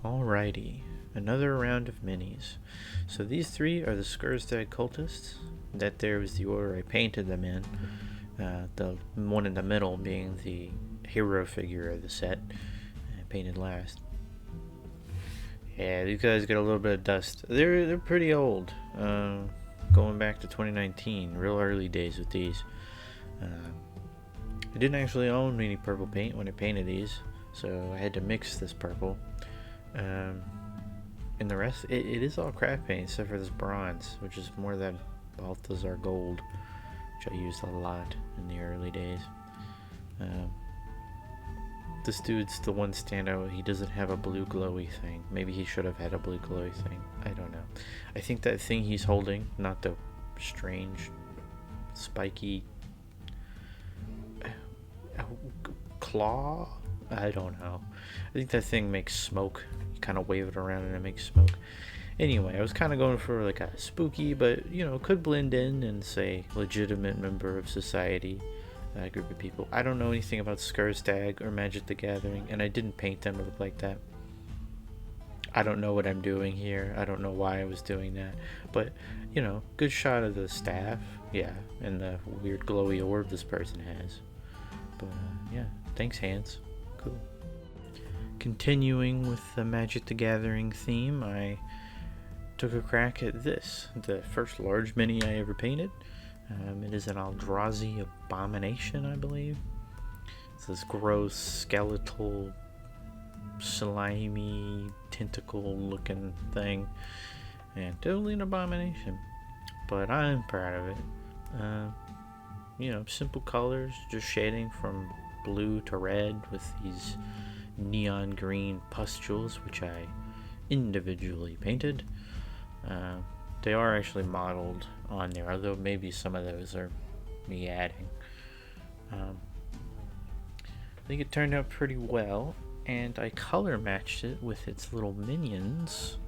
Alrighty, another round of minis. So these three are the Skirsdag Cultists. That there was the order I painted them in. The one in the middle being the hero figure of the set, painted last. Yeah, these guys get a little bit of dust. They're pretty old, going back to 2019, real early days with these. I didn't actually own any purple paint when I painted these, so I had to mix this purple. And the rest, it is all craft paint except for this bronze, which is more than Balthazar gold, which I used a lot in the early days. This dude's the one standout. He doesn't have a blue glowy thing. Maybe he should have had a blue glowy thing. I don't know. I think that thing he's holding, not the strange, spiky claw? I don't know. I think that thing makes smoke. You kind of wave it around and it makes smoke. Anyway, I was kind of going for like a spooky, but could blend in and say legitimate member of society group of people. I don't know anything about Skirsdag or Magic the Gathering, and I didn't paint them to look like that. I don't know what I'm doing here. I don't know why I was doing that, but good shot of the staff, yeah, and the weird glowy orb this person has. But yeah, thanks, hands. Cool. Continuing with the Magic the Gathering theme, I took a crack at this, the first large mini I ever painted. It is an Eldrazi abomination, I believe. It's this gross, skeletal, slimy, tentacle-looking thing, and totally an abomination. But I'm proud of it. Simple colors, just shading from blue to red with these neon green pustules, which I individually painted. They are actually modeled on there, although maybe some of those are me adding. I think it turned out pretty well, and I color matched it with its little minions.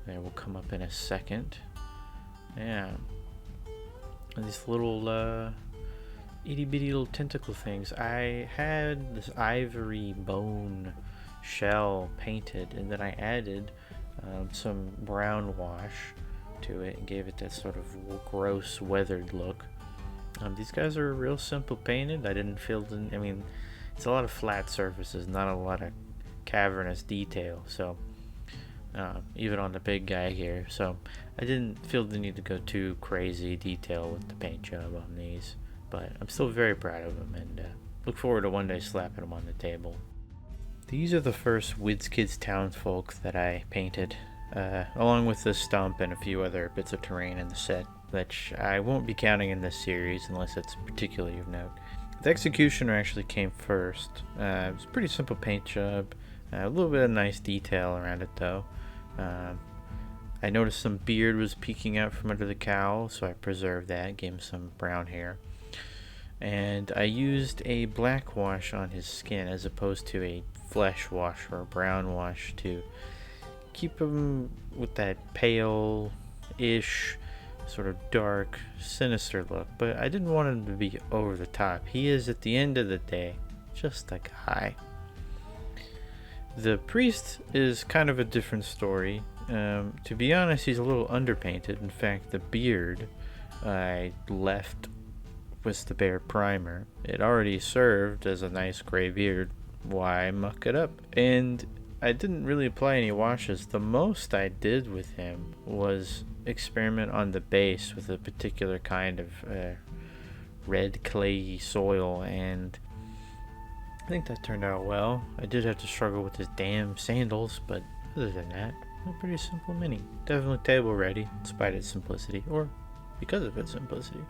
They will come up in a second. Yeah. And these little itty bitty little tentacle things. I had this ivory bone shell painted, and then I added some brown wash to it and gave it that sort of gross weathered look. These guys are real simple painted. I didn't feel it's a lot of flat surfaces, not a lot of cavernous detail, so even on the big guy here, so I didn't feel the need to go too crazy detail with the paint job on these, but I'm still very proud of them and look forward to one day slapping them on the table. These are the first WizKids townsfolk that I painted, along with this stump and a few other bits of terrain in the set, which I won't be counting in this series unless it's particularly of note. The Executioner actually came first. It was a pretty simple paint job, a little bit of nice detail around it though. I noticed some beard was peeking out from under the cowl, so I preserved that, gave him some brown hair. And I used a black wash on his skin as opposed to a flesh wash or a brown wash to keep him with that pale-ish, sort of dark, sinister look. But I didn't want him to be over the top. He is, at the end of the day, just a guy. The priest is kind of a different story. To be honest, he's a little underpainted. In fact, the beard I left with the bare primer. It already served as a nice gray beard. Why muck it up? And I didn't really apply any washes. The most I did with him was experiment on the base with a particular kind of red clayey soil, and I think that turned out well. I did have to struggle with his damn sandals, but other than that, a pretty simple mini. Definitely table ready, despite its simplicity, or because of its simplicity.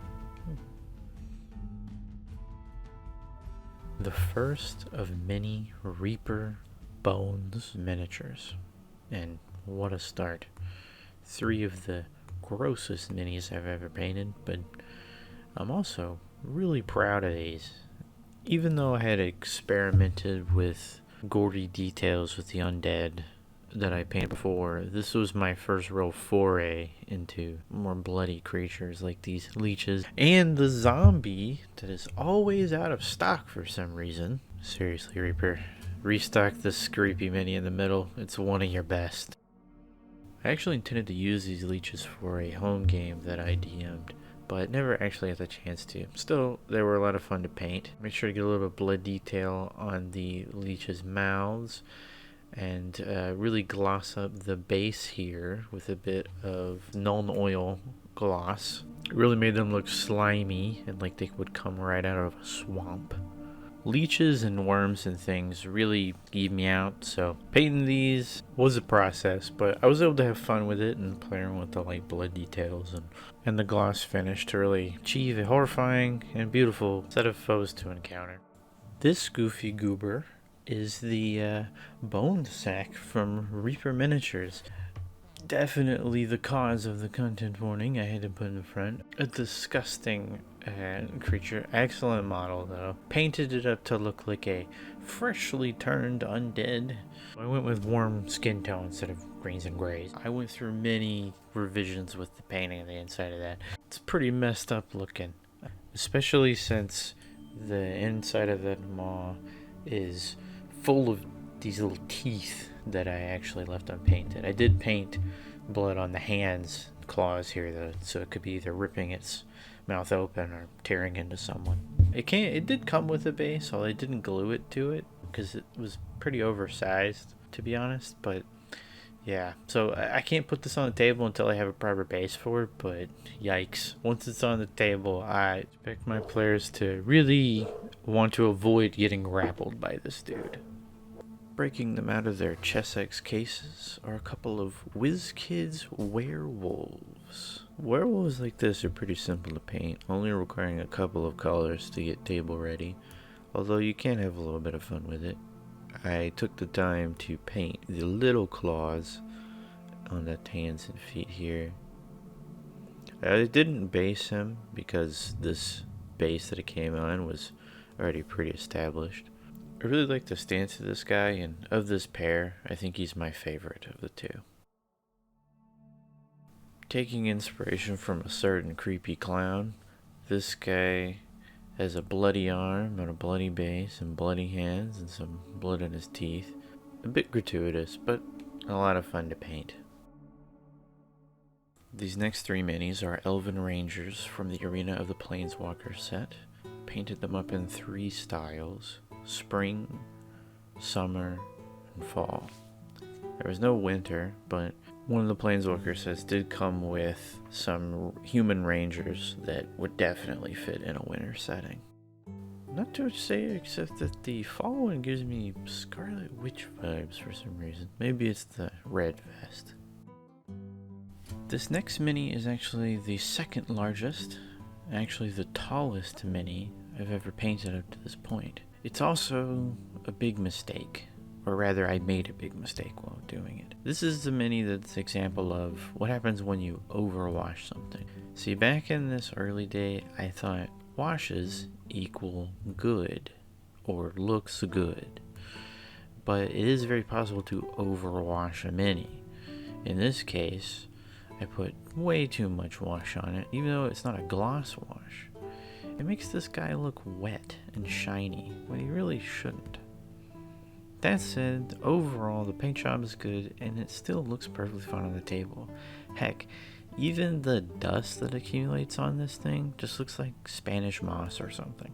The first of many Reaper Bones miniatures, and what a start. 3 of the grossest minis I've ever painted, but I'm also really proud of these. Even though I had experimented with gory details with the undead that I painted before, this was my first real foray into more bloody creatures like these leeches and the zombie that is always out of stock for some reason. Seriously, Reaper, Restock this creepy mini in the middle. It's one of your best. I actually intended to use these leeches for a home game that I DM'd, but never actually had the chance to. Still, they were a lot of fun to paint. Make sure to get a little bit of blood detail on the leeches' mouths, and really gloss up the base here with a bit of Nuln Oil gloss. It really made them look slimy and like they would come right out of a swamp. Leeches and worms and things really geeked me out, so painting these was a process, but I was able to have fun with it and play around with the light blood details and the gloss finish to really achieve a horrifying and beautiful set of foes to encounter. This goofy goober is the BONESACK from Reaper Miniatures. Definitely the cause of the content warning I had to put in front. A disgusting creature. Excellent model though. Painted it up to look like a freshly turned undead. I went with warm skin tone instead of greens and grays. I went through many revisions with the painting of the inside of that. It's pretty messed up looking. Especially since the inside of that maw is full of these little teeth that I actually left unpainted. I did paint blood on the hands, claws here though, so it could be either ripping its mouth open or tearing into someone. It did come with a base, although I didn't glue it to it because it was pretty oversized, to be honest. But yeah, so I can't put this on the table until I have a proper base for it, but yikes. Once it's on the table, I expect my players to really want to avoid getting grappled by this dude. Breaking them out of their Chessex cases are a couple of WizKids werewolves. Werewolves like this are pretty simple to paint, only requiring a couple of colors to get table ready, although you can have a little bit of fun with it. I took the time to paint the little claws on the hands and feet here. I didn't base him because this base that it came on was already pretty established. I really like the stance of this guy, and of this pair, I think he's my favorite of the two. Taking inspiration from a certain creepy clown, this guy has a bloody arm and a bloody base and bloody hands and some blood in his teeth. A bit gratuitous, but a lot of fun to paint. These next three minis are Elven Rangers from the Arena of the Planeswalker set. Painted them up in 3 styles: spring, summer, and fall. There was no winter, but one of the Planeswalker sets did come with some human rangers that would definitely fit in a winter setting. Not too much to say except that the fall one gives me Scarlet Witch vibes for some reason. Maybe it's the red vest. This next mini is actually the second largest, actually the tallest mini I've ever painted up to this point. It's also a big mistake, or rather I made a big mistake while doing it. This is the mini that's an example of what happens when you overwash something. See, back in this early day, I thought washes equal good, or looks good. But it is very possible to overwash a mini. In this case, I put way too much wash on it, even though it's not a gloss wash. It makes this guy look wet and shiny when he really shouldn't. That said, overall the paint job is good and it still looks perfectly fine on the table. Heck, even the dust that accumulates on this thing just looks like Spanish moss or something.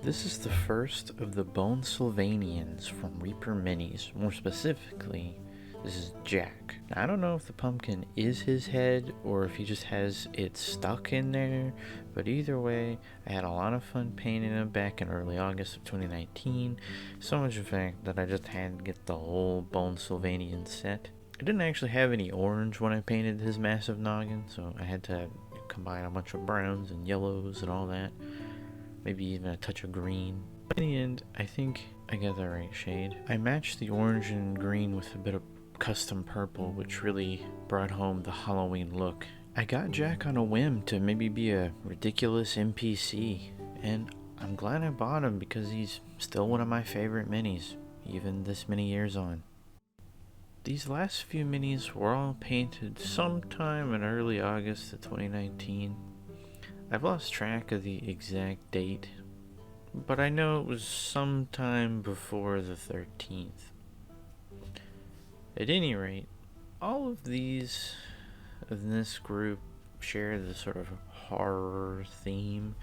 This is the first of the Bone Sylvanians from Reaper Minis. More specifically, this is Jack. Now, I don't know if the pumpkin is his head or if he just has it stuck in there, but either way, I had a lot of fun painting him back in early August of 2019. So much in fact that I just had to get the whole Bone Sylvanian set. I didn't actually have any orange when I painted his massive noggin, so I had to combine a bunch of browns and yellows and all that. Maybe even a touch of green. In the end, I think I got the right shade. I matched the orange and green with a bit of custom purple, which really brought home the Halloween look. I got Jack on a whim to maybe be a ridiculous NPC, and I'm glad I bought him because he's still one of my favorite minis, even this many years on. These last few minis were all painted sometime in early August of 2019. I've lost track of the exact date, but I know it was sometime before the 13th. At any rate, all of these in this group share this sort of horror theme,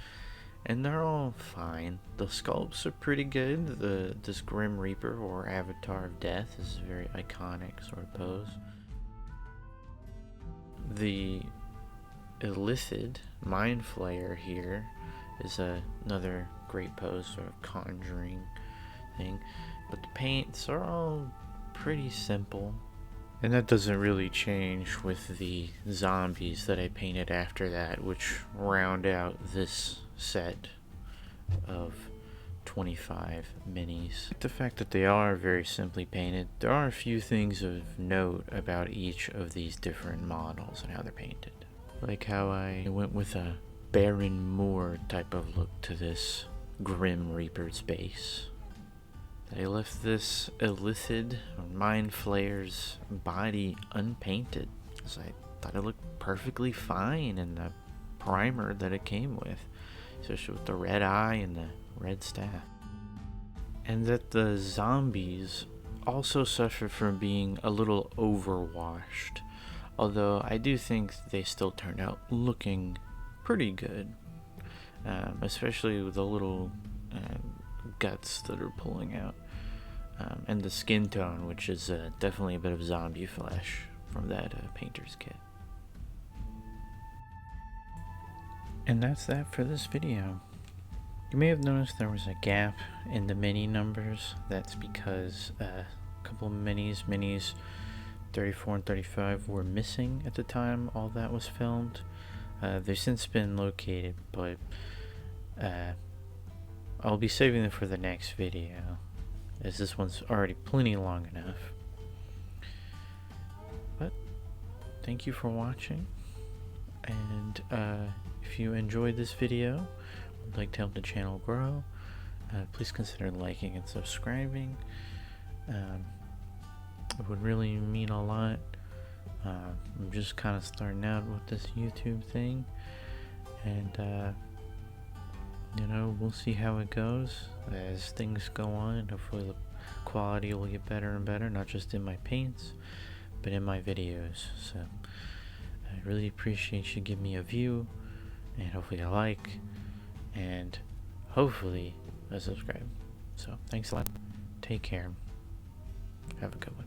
and they're all fine. The sculpts are pretty good. This Grim Reaper, or Avatar of Death, is a very iconic sort of pose. The Illithid Mind Flayer here is another great pose, sort of conjuring thing. But the paints are all pretty simple. And that doesn't really change with the zombies that I painted after that, which round out this set of 25 minis. The fact that they are very simply painted, there are a few things of note about each of these different models and how they're painted. Like how I went with a Baron Moor type of look to this Grim Reaper's base. I left this Illithid, or Mind Flayer's body unpainted, because I thought it looked perfectly fine in the primer that it came with, especially with the red eye and the red staff. And that the zombies also suffer from being a little overwashed, although I do think they still turned out looking pretty good, especially with the little guts that are pulling out, and the skin tone, which is definitely a bit of zombie flesh from that painter's kit. And that's that for this video. You may have noticed there was a gap in the mini numbers. That's because a couple of minis 34 and 35 were missing at the time all that was filmed. They've since been located, but I'll be saving them for the next video, as this one's already plenty long enough. But thank you for watching, and if you enjoyed this video, would like to help the channel grow, please consider liking and subscribing. It would really mean a lot. I'm just kind of starting out with this YouTube thing, and you know, we'll see how it goes as things go on. Hopefully the quality will get better and better, not just in my paints, but in my videos. So I really appreciate you giving me a view, and hopefully a like, and hopefully a subscribe. So thanks a lot. Take care. Have a good one.